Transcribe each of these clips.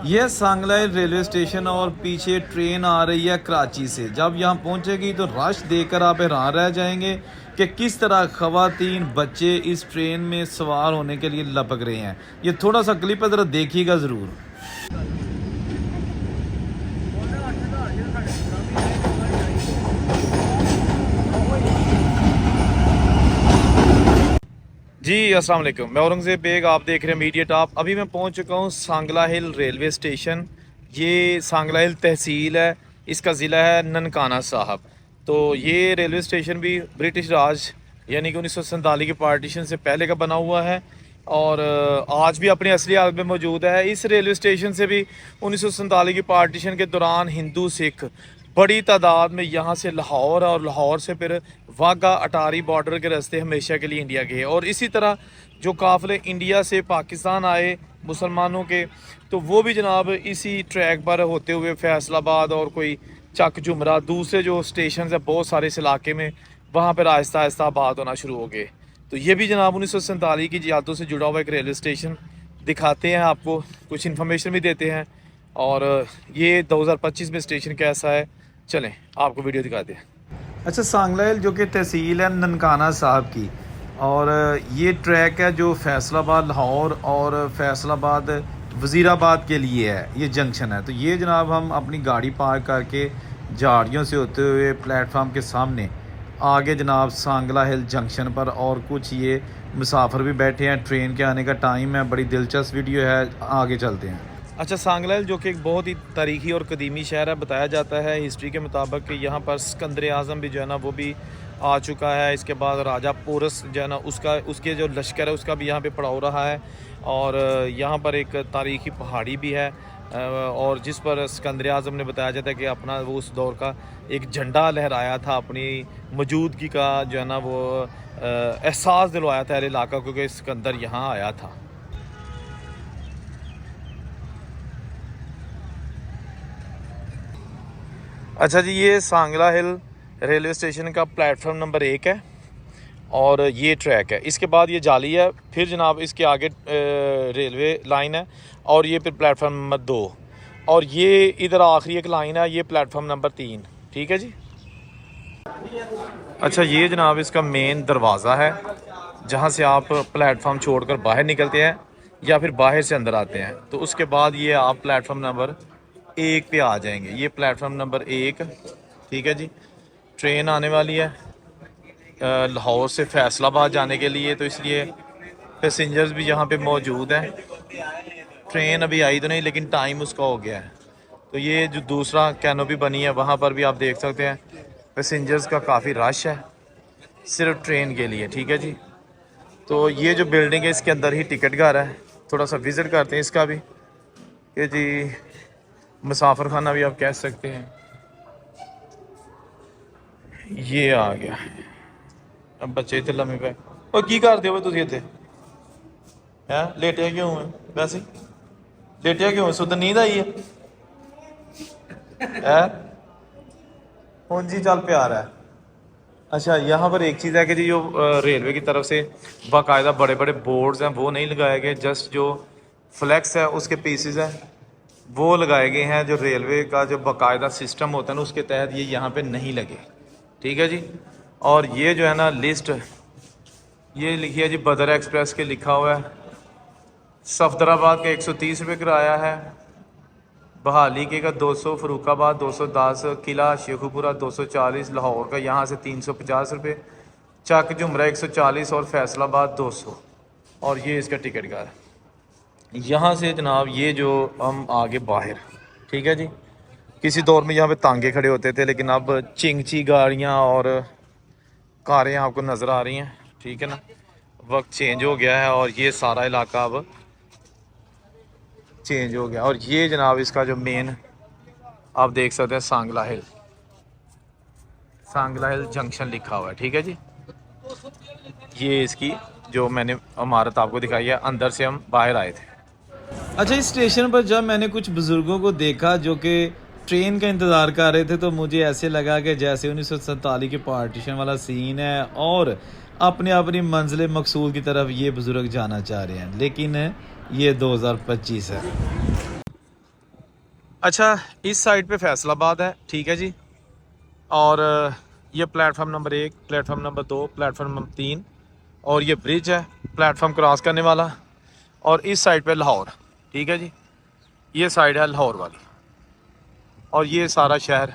यह सांगलाई railway station और पीछे ट्रेन आ रही है कराची से। जब यहाँ पहुँचेगी तो रश देखकर आप हैरान रह जाएंगे कि किस तरह खवातीन बच्चे इस ट्रेन में सवार होने के लिए लपक रहे हैं। ये थोड़ा सा क्लिप है, ज़रा देखिएगा ज़रूर। जी अस्सलाम वालेकुम, मैं औरंगज़ेब बेग, आप देख रहे हैं मीडिया टॉप। अभी मैं पहुंच चुका हूं सांगला हिल रेलवे स्टेशन। ये सांगला हिल तहसील है, इसका ज़िला है ननकाना साहब। तो ये रेलवे स्टेशन भी ब्रिटिश राज यानी कि 1947 के पार्टीशन से पहले का बना हुआ है और आज भी अपनी असली हालत में मौजूद है। इस रेलवे स्टेशन से भी 1947 की पार्टीशन के दौरान हिंदू सिख बड़ी तादाद में यहाँ से लाहौर और लाहौर से फिर वाघा अटारी बॉर्डर के रास्ते हमेशा के लिए इंडिया गए। और इसी तरह जो काफ़िले इंडिया से पाकिस्तान आए मुसलमानों के, तो वो भी जनाब इसी ट्रैक पर होते हुए फैसलाबाद और कोई चक जुमरा दूसरे जो स्टेशन है बहुत सारे इस इलाके में, वहाँ पर आहिस्ता आहिस्ता आबाद होना शुरू हो गए। तो ये भी जनाब 1947 की यादों से जुड़ा हुआ एक रेलवे स्टेशन दिखाते हैं, आपको कुछ इन्फॉर्मेशन भी देते हैं। और ये 2025 में स्टेशन कैसा है, चलें आपको वीडियो दिखाते हैं। अच्छा, सांगला हिल जो कि तहसील है ननकाना साहब की, और ये ट्रैक है जो फैसलाबाद लाहौर और फैसलाबाद वज़ीराबाद के लिए है, ये जंक्शन है। तो ये जनाब हम अपनी गाड़ी पार्क करके झाड़ियों से होते हुए प्लेटफार्म के सामने आगे जनाब सांगला हिल जंक्शन पर, और कुछ ये मुसाफिर भी बैठे हैं। ट्रेन के आने का टाइम है, बड़ी दिलचस्प वीडियो है, आगे चलते हैं। अच्छा, सांगला हिल जो कि एक बहुत ही तारीखी और कदीमी शहर है, बताया जाता है हिस्ट्री के मुताबिक कि यहाँ पर सिकंदर आज़म भी जो है ना वो भी आ चुका है। इसके बाद राजा पोरस जो है ना उसके जो लश्कर है उसका भी यहाँ पे पड़ाव रहा है। और यहाँ पर एक तारीखी पहाड़ी भी है और जिस पर सिकंदर आज़म ने बताया जाता है कि अपना वो उस दौर का एक झंडा लहराया था, अपनी मौजूदगी का जो है ना वो एहसास दिलवाया था इलाका को कि सिकंदर यहाँ आया था। अच्छा जी, ये सांगला हिल रेलवे स्टेशन का प्लेटफॉर्म नंबर 1 है और ये ट्रैक है। इसके बाद ये जाली है, फिर जनाब इसके आगे रेलवे लाइन है और ये फिर प्लेटफॉर्म नंबर 2 और ये इधर आखिरी एक लाइन है, ये प्लेटफॉर्म नंबर 3। ठीक है जी। अच्छा, ये जनाब इसका मेन दरवाज़ा है जहाँ से आप प्लेटफॉर्म छोड़कर बाहर निकलते हैं या फिर बाहर से अंदर आते हैं। तो उसके बाद ये आप प्लेटफॉर्म नंबर 1 पे आ जाएंगे। ये प्लेटफॉर्म नंबर 1, ठीक है जी। ट्रेन आने वाली है लाहौर से फैसलाबाद जाने के लिए, तो इसलिए पैसेंजर्स भी यहाँ पे मौजूद हैं। ट्रेन अभी आई तो नहीं लेकिन टाइम उसका हो गया है। तो ये जो दूसरा कैनोपी बनी है वहाँ पर भी आप देख सकते हैं पैसेंजर्स का काफ़ी रश है सिर्फ ट्रेन के लिए। ठीक है जी। तो ये जो बिल्डिंग है इसके अंदर ही टिकट घर है, थोड़ा सा विज़िट करते हैं इसका भी कि जी मुसाफिर खाना भी आप कह सकते हैं। ये आ गया। अब बच्चे इतने लम्बे पे और की करते हो तुम इतने हैं, लेटिया क्यों है? वैसे लेटिया क्यों है? सुध नींद आई है? कौन जी चल प्यार है। अच्छा, यहाँ पर एक चीज़ है कि जी जो रेलवे की तरफ से बाकायदा बड़े बड़े बोर्ड्स हैं वो नहीं लगाए गए, जस्ट जो फ्लैक्स है उसके पीसेस हैं वो लगाए गए हैं। जो रेलवे का जो बाकायदा सिस्टम होता है ना उसके तहत ये यहाँ पे नहीं लगे। ठीक है जी। और ये जो है ना लिस्ट ये लिखी है जी बदर एक्सप्रेस के लिखा हुआ है। सफदराबाद का 130 रुपये किराया है, बहाली के का 200, फरूखाबाद 210, किला शेखुपुरा 240, लाहौर का यहाँ से 350 रुपये, चक जुमरा 140 और फैसलाबाद 200। और ये इसका टिकट का है। यहाँ से जनाब ये जो हम आगे बाहर, ठीक है जी। किसी दौर में यहाँ पे तांगे खड़े होते थे लेकिन अब चिंगची गाड़ियाँ और कारें आपको नज़र आ रही हैं। ठीक है ना, वक्त चेंज हो गया है और ये सारा इलाका अब चेंज हो गया। और ये जनाब इसका जो मेन आप देख सकते हैं सांगला हिल जंक्शन लिखा हुआ है। ठीक है जी। ये इसकी जो मैंने इमारत आपको दिखाई है, अंदर से हम बाहर आए थे। अच्छा, इस स्टेशन पर जब मैंने कुछ बुज़ुर्गों को देखा जो कि ट्रेन का इंतज़ार कर रहे थे तो मुझे ऐसे लगा कि जैसे 1947 के पार्टीशन वाला सीन है और अपनी अपनी मंजिल मकसूद की तरफ ये बुज़ुर्ग जाना चाह रहे हैं, लेकिन ये 2025 है। अच्छा, इस साइड पे फैसलाबाद है, ठीक है जी। और ये platform number 1, platform number 2, platform number 3 और ये ब्रिज है प्लेटफार्म क्रॉस करने वाला। और इस साइड पे लाहौर, ठीक है जी, ये साइड है लाहौर वाली। और ये सारा शहर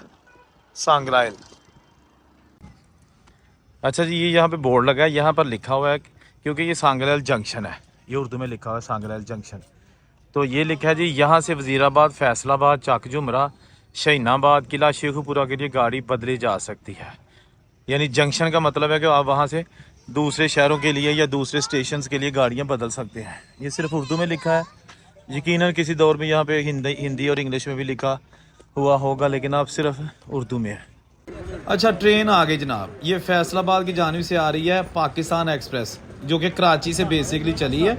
सांगला हिल। अच्छा जी, ये यहाँ पे बोर्ड लगा है, यहाँ पर लिखा हुआ है क्योंकि ये सांगला हिल जंक्शन है, ये उर्दू में लिखा हुआ है सांगला हिल जंक्शन। तो ये लिखा है जी, यहाँ से वज़ीराबाद, फैसलाबाद, चक जुमरा, शहीनाबाद, किला शेखुपुरा के लिए गाड़ी बदली जा सकती है। यानी जंक्शन का मतलब है कि आप वहाँ से दूसरे शहरों के लिए या दूसरे स्टेशन के लिए गाड़ियाँ बदल सकते हैं। ये सिर्फ उर्दू में लिखा है, यकीनन किसी दौर में यहाँ पे हिंदी और इंग्लिश में भी लिखा हुआ होगा, लेकिन अब सिर्फ उर्दू में है। अच्छा, ट्रेन आ गई जनाब, ये फैसलाबाद की जानिब से आ रही है पाकिस्तान एक्सप्रेस, जो कि कराची से बेसिकली चली है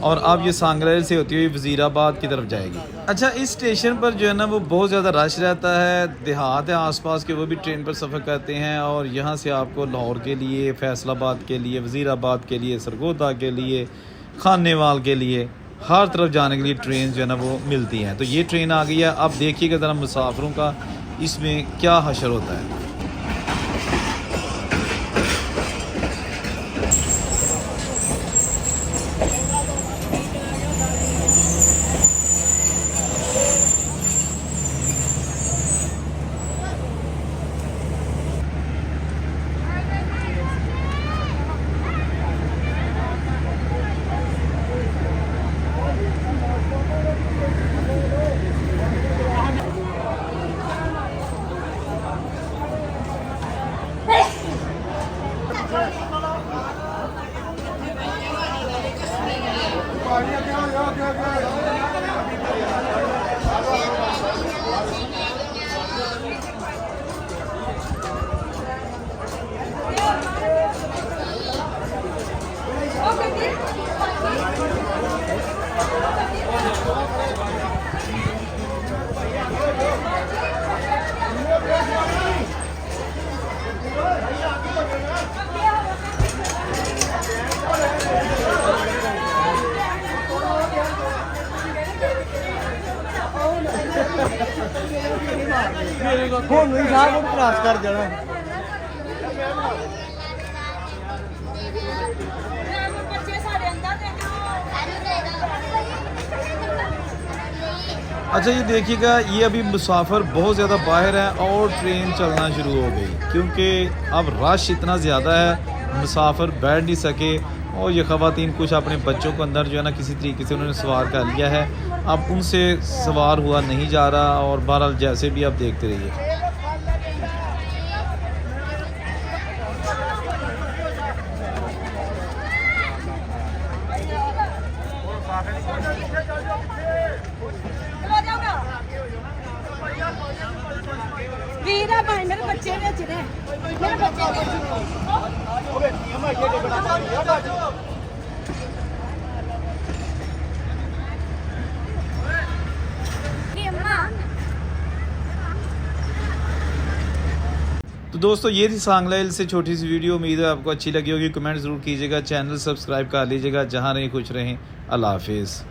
और अब ये सांगला हिल से होती हुई वज़ीराबाद की तरफ जाएगी। अच्छा, इस स्टेशन पर जो है ना वो बहुत ज़्यादा रश रहता है, देहात है आसपास के, वो भी ट्रेन पर सफ़र करते हैं और यहाँ से आपको लाहौर के लिए, फैसलाबाद के लिए, वज़ीराबाद के लिए, सरगोदा के लिए, खानेवाल के लिए, हर तरफ जाने के लिए ट्रेन जो है ना वो मिलती हैं। तो ये ट्रेन आ गई है, अब देखिएगा ज़रा मुसाफिरों का इसमें क्या हशर होता है। क्रॉस कर देना। अच्छा, ये देखिएगा, ये अभी मुसाफिर बहुत ज़्यादा बाहर है और ट्रेन चलना शुरू हो गई क्योंकि अब रश इतना ज़्यादा है, मुसाफिर बैठ नहीं सके और ये ख़वातीन कुछ अपने बच्चों को अंदर जो है ना किसी तरीके से उन्होंने सवार कर लिया है, अब उनसे सवार हुआ नहीं जा रहा। और बहरहाल जैसे भी आप देखते रहिए। वीरा भाई मेरे बच्चे बेच रहे, मेरे बच्चे तो दोस्तों, ये थी सांगला हिल से छोटी सी वीडियो। उम्मीद है आपको अच्छी लगी होगी। कमेंट ज़रूर कीजिएगा, चैनल सब्सक्राइब कर लीजिएगा। जहाँ रहें खुश रहें। अल्लाह हाफिज़।